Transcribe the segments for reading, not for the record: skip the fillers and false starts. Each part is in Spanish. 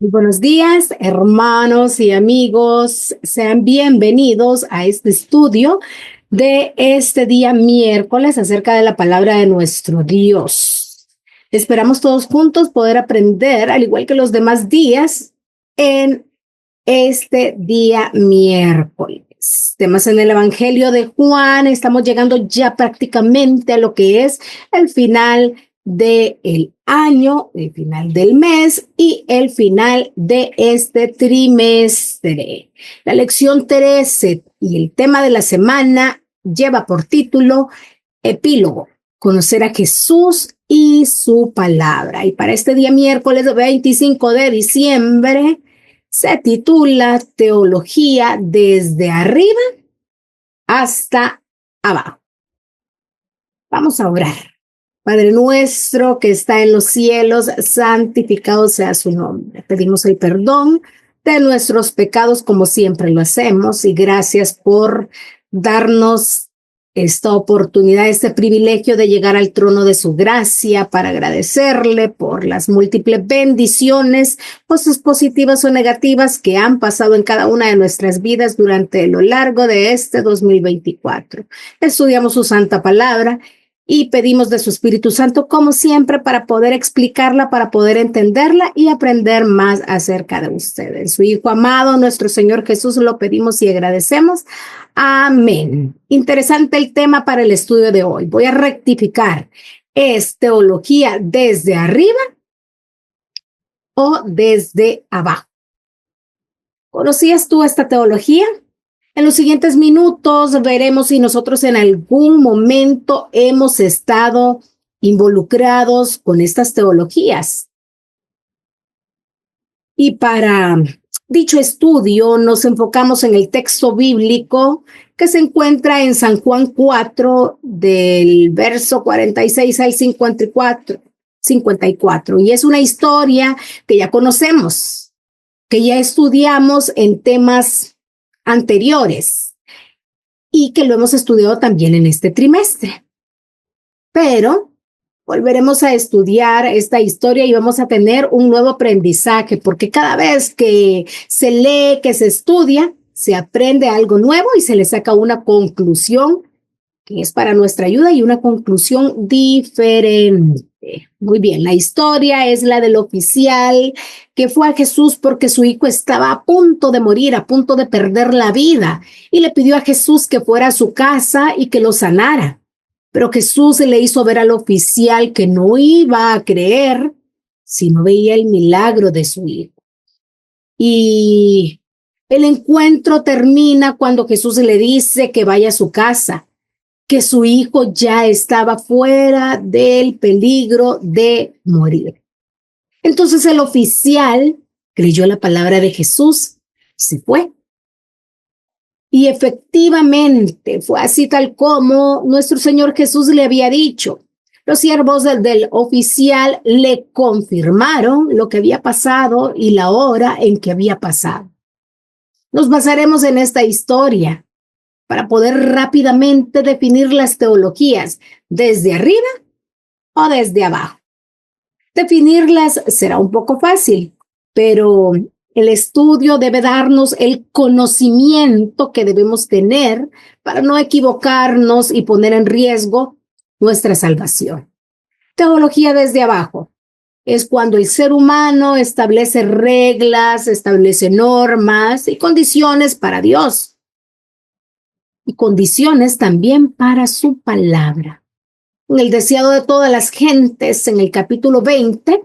Muy buenos días, hermanos y amigos. Sean bienvenidos a este estudio de este día miércoles acerca de la palabra de nuestro Dios. Esperamos todos juntos poder aprender, al igual que los demás días, en este día miércoles. Temas en el Evangelio de Juan. Estamos llegando ya prácticamente a lo que es el final del año, el final del mes y el final de este trimestre. La lección 13 y el tema de la semana lleva por título Epílogo, conocer a Jesús y su palabra. Y para este día miércoles 25 de diciembre se titula Teología desde arriba hasta abajo. Vamos a orar. Padre nuestro que está en los cielos, santificado sea su nombre. Pedimos el perdón de nuestros pecados como siempre lo hacemos y gracias por darnos esta oportunidad, este privilegio de llegar al trono de su gracia para agradecerle por las múltiples bendiciones, cosas positivas o negativas que han pasado en cada una de nuestras vidas durante lo largo de este 2024. Estudiamos su santa palabra y pedimos de su Espíritu Santo, como siempre, para poder explicarla, para poder entenderla y aprender más acerca de ustedes. Su Hijo amado, nuestro Señor Jesús, lo pedimos y agradecemos. Amén. Interesante el tema para el estudio de hoy. Voy a rectificar. ¿Es teología desde arriba o desde abajo? ¿Conocías tú esta teología? En los siguientes minutos veremos si nosotros en algún momento hemos estado involucrados con estas teologías. Y para dicho estudio nos enfocamos en el texto bíblico que se encuentra en San Juan 4, del verso 46 al 54. Y es una historia que ya conocemos, que ya estudiamos en temas anteriores y que lo hemos estudiado también en este trimestre. Pero volveremos a estudiar esta historia y vamos a tener un nuevo aprendizaje, porque cada vez que se lee, que se estudia, se aprende algo nuevo y se le saca una conclusión que es para nuestra ayuda y una conclusión diferente. Muy bien, la historia es la del oficial que fue a Jesús porque su hijo estaba a punto de morir, a punto de perder la vida, y le pidió a Jesús que fuera a su casa y que lo sanara. Pero Jesús le hizo ver al oficial que no iba a creer si no veía el milagro de su hijo. Y el encuentro termina cuando Jesús le dice que vaya a su casa, que su hijo ya estaba fuera del peligro de morir. Entonces el oficial creyó la palabra de Jesús y se fue. Y efectivamente fue así tal como nuestro Señor Jesús le había dicho. Los siervos del oficial le confirmaron lo que había pasado y la hora en que había pasado. Nos basaremos en esta historia para poder rápidamente definir las teologías desde arriba o desde abajo. Definirlas será un poco fácil, pero el estudio debe darnos el conocimiento que debemos tener para no equivocarnos y poner en riesgo nuestra salvación. Teología desde abajo es cuando el ser humano establece reglas, establece normas y condiciones para Dios y condiciones también para su palabra. En el deseado de todas las gentes, en el capítulo 20,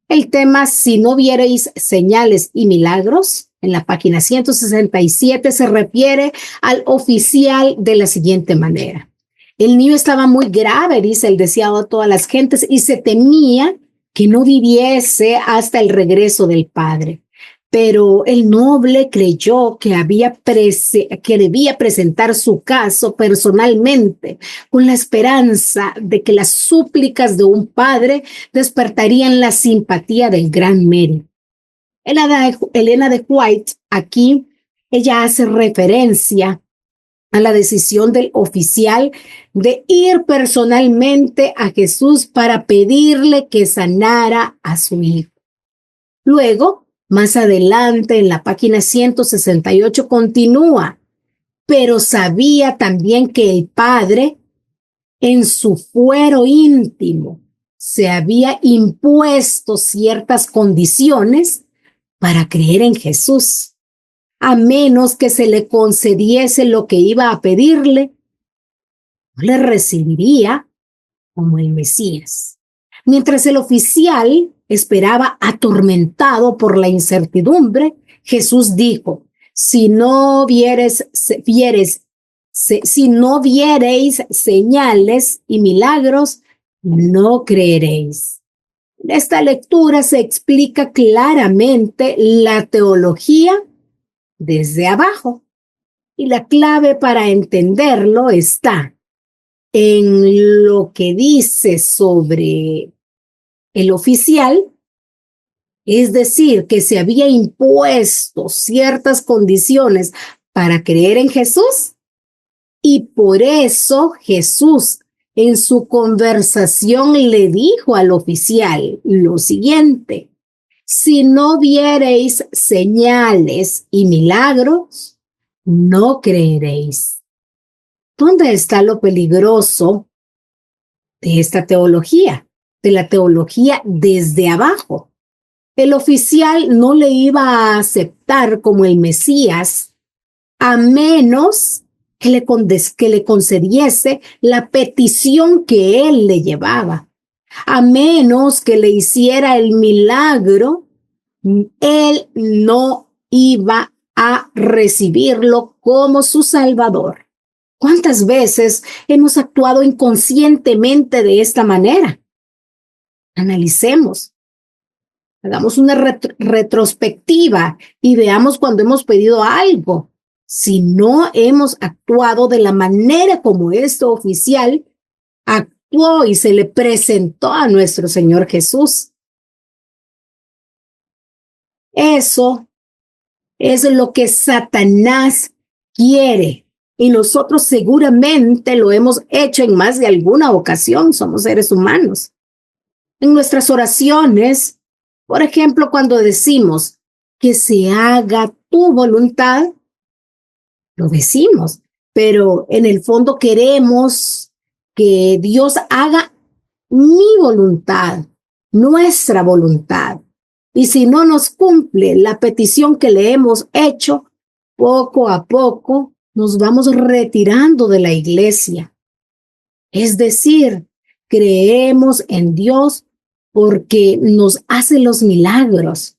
el tema Si no viereis señales y milagros, en la página 167, se refiere al oficial de la siguiente manera. El niño estaba muy grave, dice el deseado de todas las gentes, y se temía que no viviese hasta el regreso del padre. Pero el noble creyó que debía presentar su caso personalmente, con la esperanza de que las súplicas de un padre despertarían la simpatía del gran Mary. Elena de White, aquí, ella hace referencia a la decisión del oficial de ir personalmente a Jesús para pedirle que sanara a su hijo. Luego, Más adelante, en la página 168, continúa, pero sabía también que el Padre, en su fuero íntimo, se había impuesto ciertas condiciones para creer en Jesús, a menos que se le concediese lo que iba a pedirle, no le recibiría como el Mesías. Mientras el oficial esperaba atormentado por la incertidumbre, Jesús dijo, si no viereis señales y milagros, no creeréis. En esta lectura se explica claramente la teología desde abajo, y la clave para entenderlo está en lo que dice sobre el oficial, es decir, que se había impuesto ciertas condiciones para creer en Jesús, y por eso Jesús en su conversación le dijo al oficial lo siguiente: si no viereis señales y milagros, no creeréis. ¿Dónde está lo peligroso de esta teología? De la teología desde abajo. El oficial no le iba a aceptar como el Mesías a menos que le concediese la petición que él le llevaba. A menos que le hiciera el milagro, él no iba a recibirlo como su Salvador. ¿Cuántas veces hemos actuado inconscientemente de esta manera? Analicemos, hagamos una retrospectiva y veamos cuando hemos pedido algo. Si no hemos actuado de la manera como este oficial actuó y se le presentó a nuestro Señor Jesús. Eso es lo que Satanás quiere. Y nosotros seguramente lo hemos hecho en más de alguna ocasión. Somos seres humanos. En nuestras oraciones, por ejemplo, cuando decimos que se haga tu voluntad, lo decimos, pero en el fondo queremos que Dios haga mi voluntad, nuestra voluntad. Y si no nos cumple la petición que le hemos hecho, poco a poco nos vamos retirando de la iglesia. Es decir, creemos en Dios porque nos hace los milagros,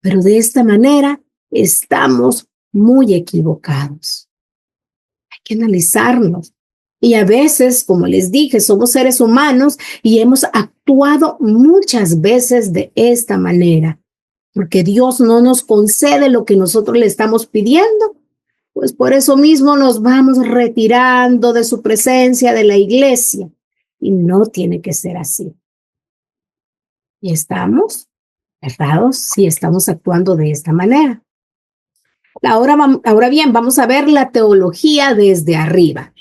pero de esta manera estamos muy equivocados. Hay que analizarnos. Y a veces, como les dije, somos seres humanos y hemos actuado muchas veces de esta manera, porque Dios no nos concede lo que nosotros le estamos pidiendo. Pues por eso mismo nos vamos retirando de su presencia, de la iglesia. Y no tiene que ser así. Y estamos errados si estamos actuando de esta manera. Ahora bien, vamos a ver la teología desde arriba.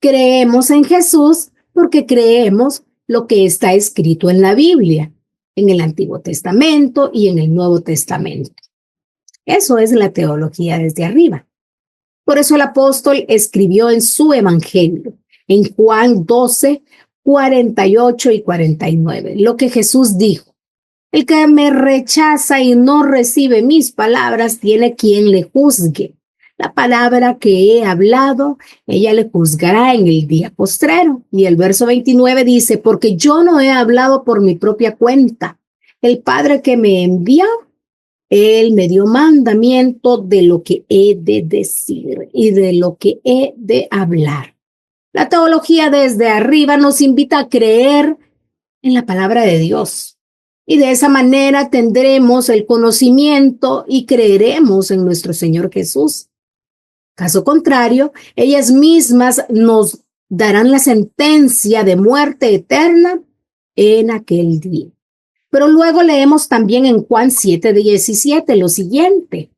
Creemos en Jesús porque creemos lo que está escrito en la Biblia, en el Antiguo Testamento y en el Nuevo Testamento. Eso es la teología desde arriba. Por eso el apóstol escribió en su evangelio, en Juan 12, 48 y 49, lo que Jesús dijo: el que me rechaza y no recibe mis palabras tiene quien le juzgue. La palabra que he hablado, ella le juzgará en el día postrero. Y el verso 29 dice: porque yo no he hablado por mi propia cuenta. El Padre que me envió, Él me dio mandamiento de lo que he de decir y de lo que he de hablar. La teología desde arriba nos invita a creer en la palabra de Dios. Y de esa manera tendremos el conocimiento y creeremos en nuestro Señor Jesús. Caso contrario, ellas mismas nos darán la sentencia de muerte eterna en aquel día. Pero luego leemos también en Juan 7:17 lo siguiente: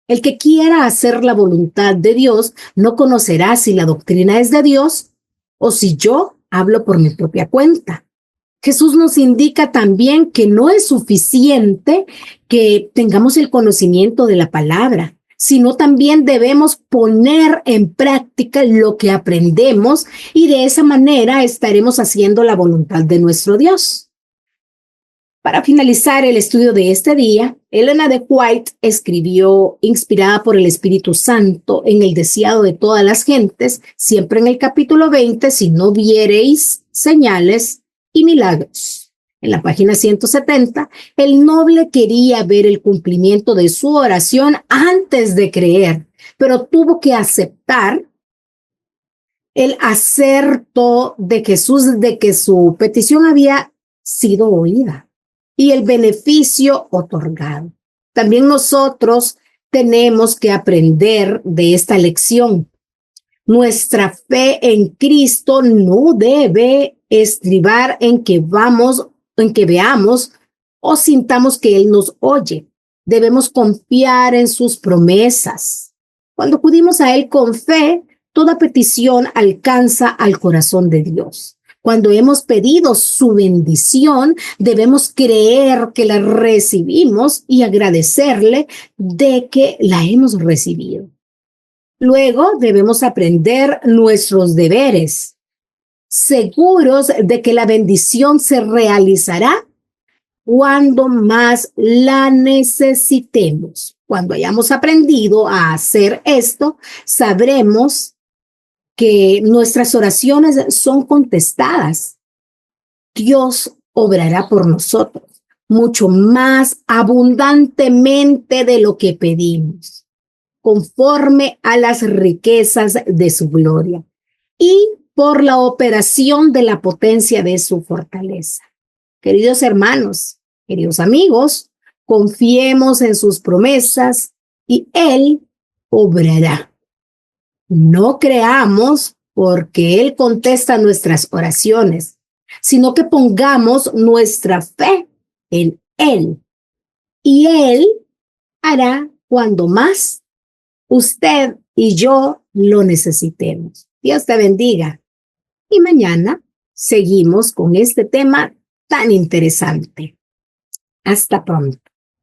el que quiera hacer la voluntad de Dios no conocerá si la doctrina es de Dios o si yo hablo por mi propia cuenta. Jesús nos indica también que no es suficiente que tengamos el conocimiento de la palabra, sino también debemos poner en práctica lo que aprendemos y de esa manera estaremos haciendo la voluntad de nuestro Dios. Para finalizar el estudio de este día, Elena de White escribió, inspirada por el Espíritu Santo, en el deseado de todas las gentes, siempre en el capítulo 20, si no viereis señales y milagros. En la página 170, el noble quería ver el cumplimiento de su oración antes de creer, pero tuvo que aceptar el acerto de Jesús de que su petición había sido oída y el beneficio otorgado. También nosotros tenemos que aprender de esta lección. Nuestra fe en Cristo no debe estribar en que veamos o sintamos que Él nos oye. Debemos confiar en sus promesas. Cuando acudimos a Él con fe, toda petición alcanza al corazón de Dios. Cuando hemos pedido su bendición, debemos creer que la recibimos y agradecerle de que la hemos recibido. Luego debemos aprender nuestros deberes, seguros de que la bendición se realizará cuando más la necesitemos. Cuando hayamos aprendido a hacer esto, sabremos que nuestras oraciones son contestadas. Dios obrará por nosotros mucho más abundantemente de lo que pedimos, conforme a las riquezas de su gloria y por la operación de la potencia de su fortaleza. Queridos hermanos, queridos amigos, confiemos en sus promesas y Él obrará. No creamos porque Él contesta nuestras oraciones, sino que pongamos nuestra fe en Él. Y Él hará cuando más usted y yo lo necesitemos. Dios te bendiga. Y mañana seguimos con este tema tan interesante. Hasta pronto.